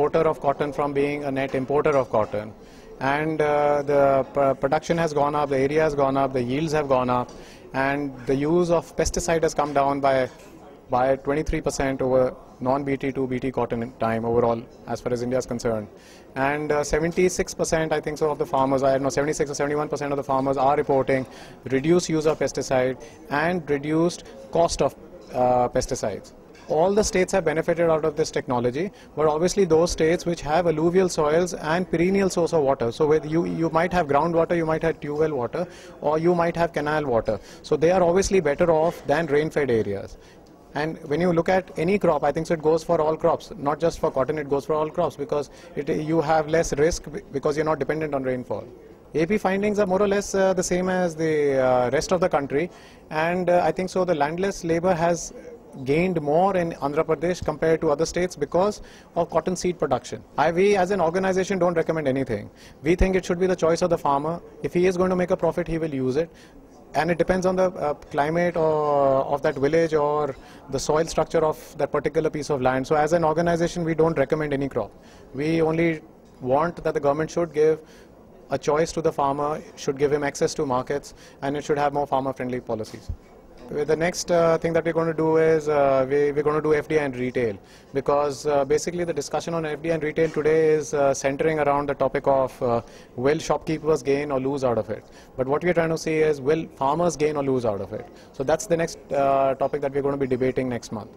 exporter of cotton from being a net importer of cotton. And the production has gone up, the area has gone up, the yields have gone up, and the use of pesticide has come down by 23% over non-BT to BT cotton time overall, as far as India is concerned. And 76%, I think so, of the farmers, I don't know, 76 or 71% of the farmers are reporting reduced use of pesticide and reduced cost of pesticides. All the states have benefited out of this technology, but obviously those states which have alluvial soils and perennial source of water. So with you might have groundwater, you might have tube well water, or you might have canal water. So they are obviously better off than rain-fed areas. And when you look at any crop, I think so it goes for all crops, not just for cotton, it goes for all crops, because you have less risk because you're not dependent on rainfall. AP findings are more or less the same as the rest of the country, and I think so the landless labor has gained more in Andhra Pradesh compared to other states because of cotton seed production. We as an organization don't recommend anything. We think it should be the choice of the farmer. If he is going to make a profit, he will use it. And it depends on the climate of that village or the soil structure of that particular piece of land. So as an organization, we don't recommend any crop. We only want that the government should give a choice to the farmer, should give him access to markets, and it should have more farmer-friendly policies. The next thing that we're going to do is we're going to do FDI and retail, because basically the discussion on FDI and retail today is centering around the topic of will shopkeepers gain or lose out of it. But what we're trying to see is will farmers gain or lose out of it. So that's the next topic that we're going to be debating next month.